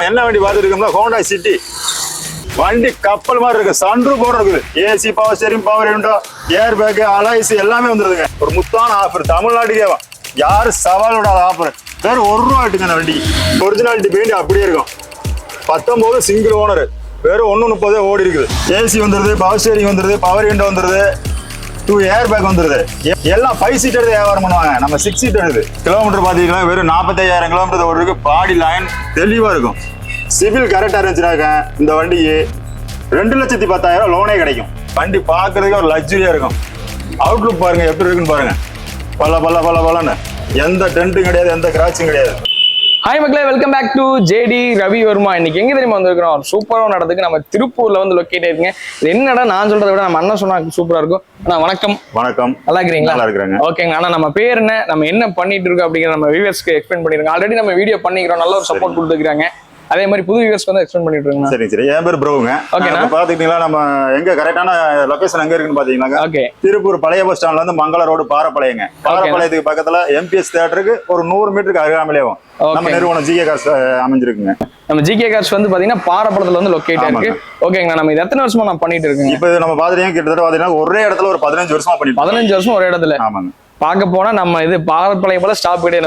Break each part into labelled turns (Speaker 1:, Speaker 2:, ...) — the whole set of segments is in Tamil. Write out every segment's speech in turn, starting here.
Speaker 1: என்ன வண்டி பார்த்துருக்கோம்னா ஹோண்டா சிட்டி வண்டி கப்பல் மாதிரி இருக்கு. சன்ரூஃப் போட இருக்குது. AC, power steering, power window, air bag, alloys எல்லாமே வந்துருதுங்க. ஒரு முத்தான ஆஃபர் தமிழ்நாட்டுக்கே யாரு சவால் விடாத ஆஃபர். வேற ₹1 ஆட்டுங்க அந்த வண்டி. ஒரிஜினாலிட்டி பெயிண்ட் அப்படியே இருக்கும். 19 சிங்கிள் ஓனர், வெறும் 1.30 ஓடி இருக்குது. ஏசி வந்துருது, பவர் ஸ்டீரிங் வந்துருது, பவர் விண்டோ வந்துருது, 2 ஏர் பேக் வந்துருது. எல்லாம் 5 சீட்டர் வியாபாரம் பண்ணுவாங்க. நம்ம 6 சீட்டர் இது. கிலோமீட்டர் பாத்தீங்கன்னா வெறும் 45,000 கிலோமீட்டர் ஓடி இருக்கு. பாடி லைன் தெளிவா இருக்கும். சிவில் கரெக்டா இருந்துச்சுனாக்க இந்த வண்டிக்கு 2,10,000 லோனே கிடைக்கும். வண்டி பாக்குறதுக்கு ஒரு லக்ஸரியா இருக்கும். அவுட்லுக் பாருங்க எப்படி இருக்குன்னு பாருங்க. பல்லன்னு எந்த டென்ட்டும் கிடையாது, எந்த கிராச்சும் கிடையாது.
Speaker 2: ஹாய் மக்களே, welcome back to J D Ravi Varma. இன்னைக்கு எங்க தெரியுமா வந்திருக்கிறோம்? சூப்பரான இடத்துக்கு. நம்ம திருப்பூர்ல வந்து லொக்கேட் ஆயிருக்கீங்க. இது என்னடா நான் சொல்றதை விட நம்ம அண்ணன் சொன்னா சூப்பரா இருக்கும். அண்ணா வணக்கம்.
Speaker 1: வணக்கம்.
Speaker 2: நல்லா இருக்கிறீங்களா?
Speaker 1: நல்லா இருக்கிறாங்க.
Speaker 2: ஓகேங்க. ஆனா நம்ம பேர் என்ன, நம்ம என்ன பண்ணிட்டு இருக்கோம் அப்படிங்கிற நம்ம வியூவர்ஸ்க்கு எக்ஸ்பிளைன் பண்ணிருக்கோம். ஆல்ரெடி நம்ம வீடியோ பண்ணிக்கிறோம், நல்ல ஒரு சப்போர்ட் கொடுத்துருக்காங்க. அதே மாதிரி புது வியூவர்ஸ்க்கு வந்து எக்ஸ்பிளைன் பண்ணிட்டு இருக்கோம்.
Speaker 1: சரி. என் பேர் ப்ரோங்க. பாத்துக்கிட்டீங்களா நம்ம எங்க கரெக்டான லொகேஷன் எங்க இருக்குன்னு பாத்தீங்கன்னா திருப்பூர் பழைய பஸ் ஸ்டாண்ட்ல இருந்து மங்கள ரோடு பாரப்பாளையங்க. பாரப்பாளையத்துக்கு பக்கத்துல எம்பிஎஸ் தியேட்டருக்கு ஒரு 100 மீட்டருக்கு அருகாமலேயும் நம்ம நிறுவனம் ஜிகே கார்ஸ் அமைஞ்சிருக்குங்க. நம்ம
Speaker 2: ஜிகே கார்ஸ் வந்து பாத்தீங்கன்னா பாரப்படத்துல வந்து லொக்கேட் ஆயிருக்கு. ஓகேங்க. நம்ம இது எத்தனை வருஷமா நான் பண்ணிட்டு இருக்கேன்?
Speaker 1: இப்ப நம்ம பாத்துட்டீங்க கிட்டத்தட்ட பாத்தீங்கன்னா ஒரே இடத்துல ஒரு 15 வருஷமா பண்ணிட்டு.
Speaker 2: 15 வருஷம் ஒரே இடத்துல.
Speaker 1: ஆமாங்க.
Speaker 2: பார்க்க போனா நம்ம இது பாரப்பளையம் போல ஸ்டாப் கிடையாது.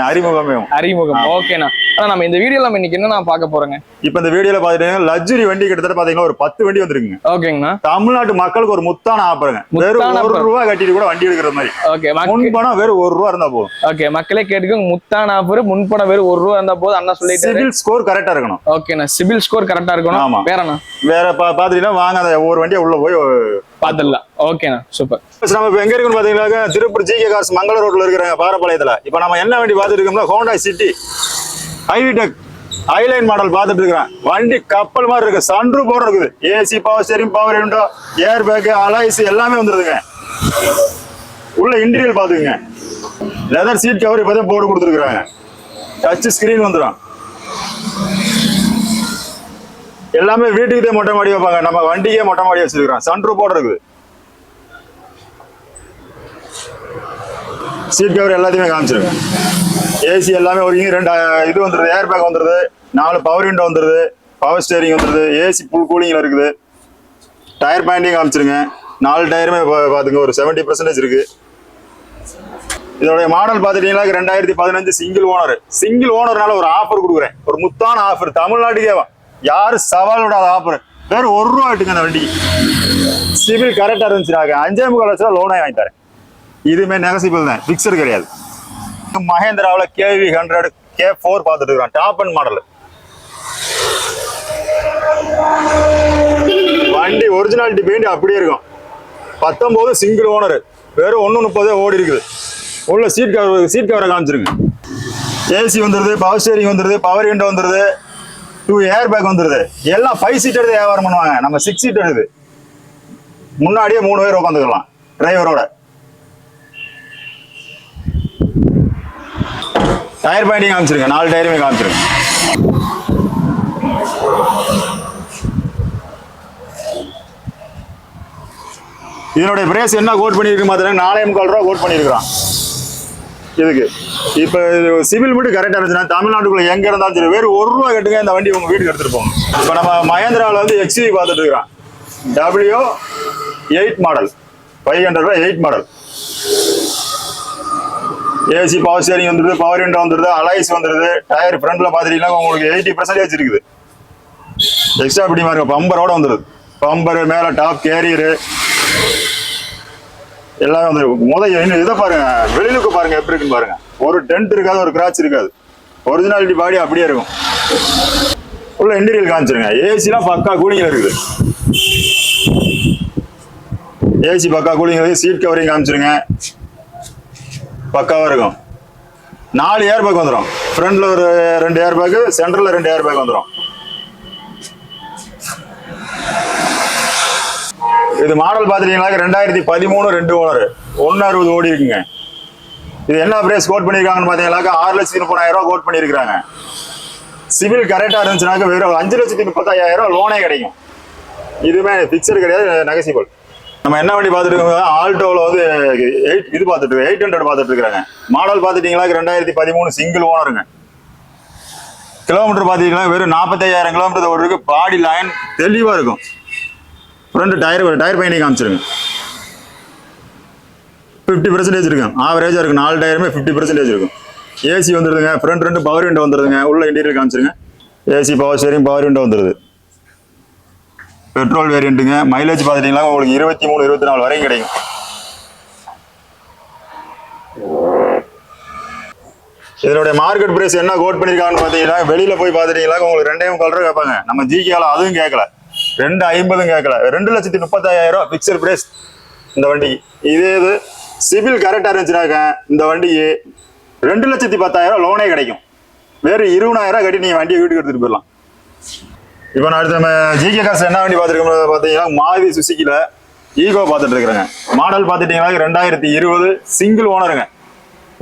Speaker 2: அறிமுகம். ஓகேண்ணா. ஆனா நம்ம இந்த வீடியோல நம்ம இன்னைக்கு என்ன பார்க்க போறோங்க?
Speaker 1: இப்ப இந்த வீடியோல பாத்தீங்கன்னா லக்ஸரி வண்டி கிட்டத்தட்ட பாத்தீங்கன்னா ஒரு 10 வண்டி வந்துருக்குங்க.
Speaker 2: ஓகேங்கண்ணா.
Speaker 1: தமிழ்நாட்டு மக்களுக்கு ஒரு முத்தான ஆஃபருங்க. வெறும் ₹1 கட்டிட்டு கூட வண்டி எடுக்கிற மாதிரி.
Speaker 2: ஓகே.
Speaker 1: முன்பணம் வெறும் ₹1 இருந்தா போதும்.
Speaker 2: ஓகே, மக்களே கேட்டுக்கோங்க. முத்தான ஆஃபர், முன்பணம் வெறும் ₹1 இருந்தா போதும். அண்ணா சொல்லிட்டு
Speaker 1: சிபில் ஸ்கோர் கரெக்டா இருக்கணும்.
Speaker 2: ஓகேண்ணா. சிபில் ஸ்கோர் கரெக்டா இருக்கணும். வேறண்ணா
Speaker 1: வேற பாத்தீங்கன்னா வாங்க அந்த ஒவ்வொரு வண்டியா உள்ள போய்
Speaker 2: பாத்துடலாம். ஓகேண்ணா, சூப்பர்.
Speaker 1: நம்ம இப்ப எங்க இருக்குன்னு பாத்தீங்கன்னா திருப்பூர் ஜிகே கார்ஸ் மங்கள ரோட்ல இருக்கிறாங்க பாரப்பாளையத்துல. இப்ப நம்ம என்ன வண்டி பாத்துட்டு இருக்கோம்னா ஹோண்டா சிட்டி ஹைவிடெக் ஹைலைன் மாடல் பாத்துட்டு இருக்கிறேன். வண்டி கப்பல் மாதிரி இருக்கு. சன்ரூஃப் போட இருக்குது. AC, power steering, power window, air bag, alloys எல்லாமே வந்துருதுங்க. உள்ள இன்டீரியர் பாத்துக்கங்க. லெதர் சீட் கவர் இப்பதான் போர்டு கொடுத்துருக்காங்க. டச் ஸ்கிரீன் வந்துடும். எல்லாமே வீட்டுக்கு மொட்டை மாடி வைப்பாங்க. நம்ம வண்டிக்கே மொட்டை மாடி வச்சிருக்கிறோம். சன்ரூஃப் போட இருக்குது. சீட் கவர் எல்லாத்தையுமே காமிச்சிருக்கேன். ஏசி எல்லாமே ஒரு 2 இது வந்துருது. ஏர் பேக் வந்துருது. 4 பவர் விண்டோ வந்துருது. பவர் ஸ்டேரிங் வந்துருது. ஏசி ஃபுல் கூலிங்ல இருக்குது. Tyre banding காமிச்சிருங்க. 4 டயருமே பாத்துங்க ஒரு 70% இருக்கு. இதோட மாடல் பாத்துட்டீங்கன்னா 2015 சிங்கிள் ஓனர். சிங்கிள் ஓனர்னால ஒரு ஆஃபர் கொடுக்குறேன். ஒரு முத்தான ஆஃபர் தமிழ்நாட்டுக்கே யாரு சவால் விடாத ஆஃபர். வேற ₹1 ஆட்டுங்க அந்த வண்டி. சிவில் கரெக்டா இருந்துச்சுனாக்க 5.25 லட்சம் லோனே வாங்கி தரேன். இதுமே நெகசிபிள் தான், பிக்சர் கிடையாது. மஹேந்திராவில் KV100 K4 பார்த்துட்டு இருக்கிறோம். டாப் அண்ட் மாடல் வண்டி. ஒரிஜினாலிட்டி பெயிண்ட் அப்படியே இருக்கும். 19 சிங்கிள் ஓனர், வெறும் 1.30 ஓடி இருக்குது. உள்ள சீட் கவரை காமிச்சிருங்க. ஏசி வந்துருது, பவர் ஸ்டீரிங் வந்துருது, பவர் விண்டோ வந்துருது, 2 ஏர் பேக் வந்துருது. எல்லாம் 5 சீட்டர் வியாபாரம் பண்ணுவாங்க. நம்ம 6 சீட்டர் இது. முன்னாடியே 3 பேர் உட்காந்துக்கலாம் டிரைவரோட. Tyre banding காமிச்சிருங்க. 4 டயருமே காமிச்சிருங்க. இதனுடைய பிரைஸ் என்ன கோட் பண்ணிருக்கு பார்த்தீங்கன்னா ₹4.25 கோட் பண்ணிருக்கான் இதுக்கு. இப்ப சிவில் மட்டும் கரெக்டா இருந்துச்சுன்னா தமிழ்நாட்டுக்குள்ள எங்க இருந்தாலும் சரி வேறு ₹1 கட்டுங்க இந்த வண்டி உங்க வீட்டுக்கு எடுத்துட்டு போங்க. இப்ப நம்ம மஹேந்திராவில் வந்து XUV பார்த்துட்டு இருக்கிறோம். W8 model, 500 8 model. AC, power steering வந்துருது, பவர் விண்டோ வந்துருது, அலாய்ஸ் வந்துருது. டயர் ஃப்ரண்ட்ல பாத்துட்டீங்கன்னா உங்களுக்கு 80% இருக்குது. எக்ஸ்ட்ரா பிடி மாதிரி பம்பரோட வந்துருது. பம்பர் மேல டாப் கேரியரு எல்லாமே வந்துருக்கு. இதை பாருங்க, வெளியிலுக்கு பாருங்க எப்படி இருக்குன்னு பாருங்க. ஒரு டென்ட் இருக்காது, ஒரு கிராச் இருக்காது. ஒரிஜினாலிட்டி பாடி அப்படியே இருக்கும். உள்ள இன்டீரியர் காமிச்சிருங்க. ஏசிலாம் பக்கா கூலிங்ல இருக்குது. ஏசி பக்கா கூலிங் இருக்குது. சீட் கவரிங் காமிச்சிருங்க. பக்காவா இருக்கும். 4 ஏர் பேக் வந்துடும். ஃப்ரண்ட்ல ஒரு 2 ஏர் பேக், சென்டர்ல 2 ஏர் பேக் வந்துடும். இது மாடல் பாத்துட்டீங்கன்னா 2013 2 ஓனர், 160 ஓடி இருக்குங்க. இது என்ன பிரைஸ் கோட் பண்ணிருக்காங்கன்னு பாத்தீங்கன்னா ₹6,30,000 கோட் பண்ணிருக்காங்க. சிவில் கரெக்டா இருந்துச்சுனாக்க வெறும் ₹5,30,000 லோனே கிடைக்கும். இதுவுமே பிக்சர் கிடையாது, நெகசிபிள். நம்ம என்ன வண்டி பார்த்துட்டு இருக்கோம்? ஆல்டோவில் வந்து 800 பார்த்துட்டு இருக்காங்க. மாடல் பார்த்துட்டீங்களா 2013 சிங்கிள் ஓனருங்க. கிலோமீட்டர் பார்த்தீங்கன்னா வெறும் 45,000 கிலோமீட்டர் ஓடுறதுக்கு பாடி லைன் தெளிவாக இருக்கும். ஃப்ரண்ட் டயர் பயணி காமிச்சிருங்க. 50% இருக்கும். ஆவரேஜாக இருக்கும். 4 டயருமே 50% இருக்கும். ஏசி வந்துடுதுங்க. ஃப்ரண்ட் 2 பவர் விண்டோ வந்துடுதுங்க. உள்ள இன்டீரியர் காமிச்சிருங்க. AC power steering power window வந்துடுது. பெட்ரோல் வேரியண்ட்டுங்க. மைலேஜ் பார்த்துட்டீங்கன்னா உங்களுக்கு 23, 24 வரைக்கும் கிடைக்கும். இதனுடைய மார்க்கெட் பிரைஸ் என்ன கோட் பண்ணிருக்காங்கன்னு பார்த்தீங்கன்னா வெளியில போய் பார்த்துட்டீங்களா உங்களுக்கு 2.25 கேட்பாங்க. நம்ம ஜிகேல அதுவும் கேட்கல, 2.50 கேட்கல, 2,35,000 பிக்சர் பிரைஸ் இந்த வண்டிக்கு. இதே இது சிபில் கரெக்டா இருந்துச்சுனாக்க இந்த வண்டிக்கு 2,10,000 லோனே கிடைக்கும். வேறு 20,000 கட்டி நீங்க வண்டியை வீட்டுக்கு எடுத்துட்டு போயிடலாம். இப்போ நான் அடுத்து நம்ம ஜிகே காசு என்ன வண்டி பார்த்துருக்கோம் பார்த்தீங்கன்னா மாருதி சுசுக்கில ஈகோ பார்த்துட்டு இருக்கிறேங்க. மாடல் பார்த்துட்டீங்கன்னா 2020 சிங்கிள் ஓனருங்க.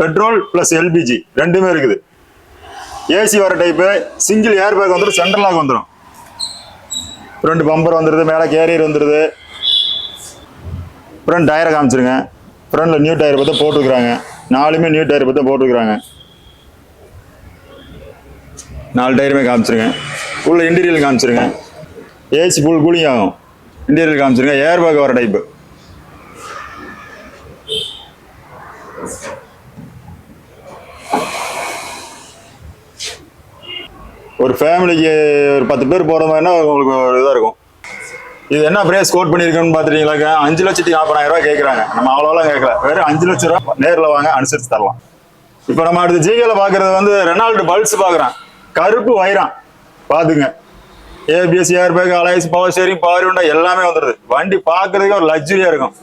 Speaker 1: பெட்ரோல் பிளஸ் எல்பிஜி ரெண்டுமே இருக்குது. ஏசி வர டைப்பு, சிங்கிள் ஏர் பேக் வந்துடும், சென்ட்ரல் லாக் வந்துடும், 2 பம்பர் வந்துடுது, மேலே கேரியர் வந்துடுது. ஃப்ரண்ட் டயரை காமிச்சிருங்க. ஃப்ரண்ட்ல நியூ டயர் பற்றி போட்டுருக்குறாங்க. 4மே நியூ டயர் பற்றி போட்டுருக்குறாங்க. 4 டயருமே காமிச்சிருங்க. உள்ள இன்டீரியல் காமிச்சிருங்க. ஏசி ஃபுல் கூலிங் ஆகும். இன்டீரியல் காமிச்சிருங்க. ஏர் பேக் வர டைப்பு. ஒரு ஃபேமிலிக்கு ஒரு 10 பேர் போகிற மாதிரினா உங்களுக்கு ஒரு இதாக இருக்கும். இது என்ன பிரைஸ் கோட் பண்ணியிருக்கோன்னு பார்த்துட்டீங்களாக்க 5,40,000 கேட்குறாங்க. நம்ம அவ்வளோலாம் கேட்கல, வெறும் 5 லட்ச ரூபா. நேரில் வாங்க, அனுசரித்து தரலாம். இப்போ நம்ம அடுத்து ஜிகேல பார்க்குறது வந்து ரெனால்டு பல்ஸ் பார்க்குறேன். கருப்பு வைரம் பார்த்துங்க. A B S, air bag, alloys, power steering, power window எல்லாமே வந்துடுது. வண்டி பார்க்கறதுக்கு ஒரு லக்ஸுரியாக இருக்கும்.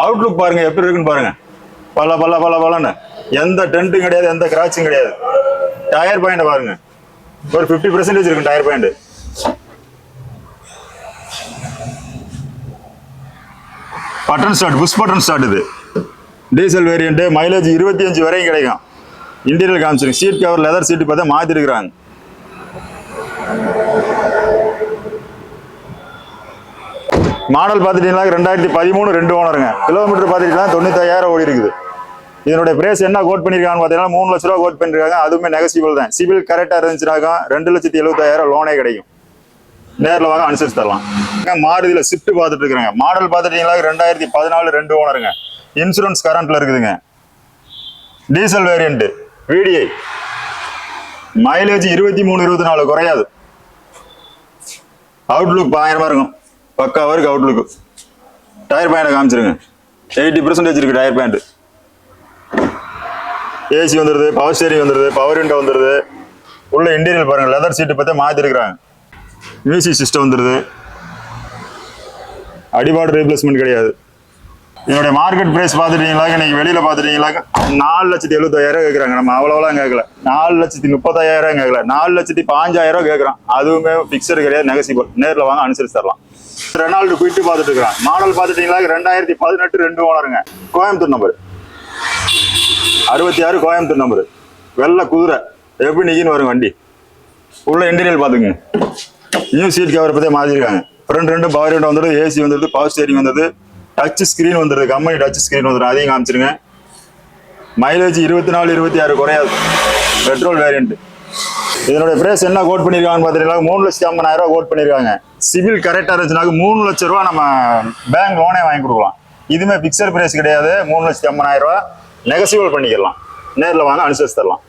Speaker 1: அவுட்லுக் பாருங்க எப்படி இருக்குன்னு பாருங்க. பல்லன்னு எந்த டென்ட்டும் கிடையாது, எந்த கிராச்சும் கிடையாது. டயர் பாயிண்ட் பாருங்க, ஒரு 50% இருக்கும் tyre point. Button start, push button start. இது டீசல் வேரியன்ட். மைலேஜ் 25 வரைக்கும் கிடைக்கும். இன்டீரியர் காமிச்சிருக்கு. சீட் கவர் லெதர் சீட்டு பார்த்தா மாத்தி இருக்கிறாங்க. மாடல் பார்த்துட்டீங்கன்னா 2013 2 ஓனருங்க. கிலோமீட்டர் பார்த்துட்டீங்கன்னா 95,000 ஓடி இருக்குது. இதனுடைய பிரைஸ் என்ன கோட் பண்ணிருக்காங்கன்னு பார்த்தீங்கன்னா 3 லட்ச ரூபா கோட் பண்ணிருக்காங்க. அதுவுமே நெகசிபிள் தான். சிபில் கரெக்டா இருந்துச்சுனாக்கா 2,70,000 லோனே கிடைக்கும். நேரில் வாங்க, அனுசரிச்சு தரலாம். மாருதியில ஸ்விஃப்ட் பார்த்துட்டு இருக்கிறாங்க. மாடல் பார்த்துட்டீங்கன்னா 2014 2 ஓனருங்க. இன்சூரன்ஸ் கரண்ட்ல இருக்குதுங்க. Diesel variant, VDI. மைலேஜ் 23, 24 குறையாது. அவுட்லுக் பயங்கரமா இருக்கும். பக்காவா இருக்கு அவுட்லுக். Tyre point காமிச்சிருங்க. 80% இருக்கு டயர் பாயிண்ட். ஏசி வந்துடுது, பவர் ஸ்டீரிங் வந்துடுது, பவர் விண்டோ வந்துடுது. உள்ள இன்டீரியல் பாருங்க, லெதர் சீட்டு பார்த்தா மாத்தி இருக்கிறாங்க. மியூசிக் சிஸ்டம் வந்துடுது. அடிபாடு ரீப்ளேஸ்மெண்ட் கிடையாது. என்னுடைய மார்க்கெட் பிரைஸ் பார்த்துட்டீங்களா, இன்னைக்கு வெளியில பார்த்துட்டீங்களா 4,70,000 கேட்குறாங்க. நம்ம அவ்வளோலாம் கேட்கல, 4,30,000 கேட்கல, 4,05,000 கேட்குறோம். அதுவுமே பிக்சர் கிடையாது, நெகசிபிள். நேரில் வாங்க, அனுசரிச்சு தரலாம். ரெனால்டு குயிட்டு பார்த்துட்டு இருக்கிறான். மாடல் பார்த்துட்டீங்களா 2018 2 ஓனருங்க. Coimbatore number 66, Coimbatore number. வெள்ளை குதிரை எப்படி நிக்கின்னு வரும் வண்டி. உள்ள இன்டீரியல் பார்த்துங்க. நியூ சீட் கவர் பற்றி மாற்றிருக்காங்க. ஃப்ரண்ட் 2 பவர் விண்டோ வந்துடுது, ஏசி வந்துடுது, பவர் ஸ்டீரிங் வந்துடுது, டச் ஸ்கிரீன் வந்துடுது, கம்பெனி டச் ஸ்கிரீன் வந்துடும். அதையும் காமிச்சிருங்க. மைலேஜ் 24, 26 குறையாது. Petrol variant. இதனுடைய பிரைஸ் என்ன கோட் பண்ணிருக்காங்கன்னு பார்த்தீங்கன்னா 3,50,000 கோட் பண்ணிருக்காங்க. சிபில் கரெக்டா இருந்துச்சுனாக்க 3 லட்ச ரூபா நம்ம பேங்க் லோனே வாங்கி கொடுக்கலாம். இதுமே பிக்சர் பிரைஸ் கிடையாது. 3,50,000 நெகசிபிள் பண்ணிக்கலாம். நேரில் வாங்க, அனுசரிச்சு தரலாம்.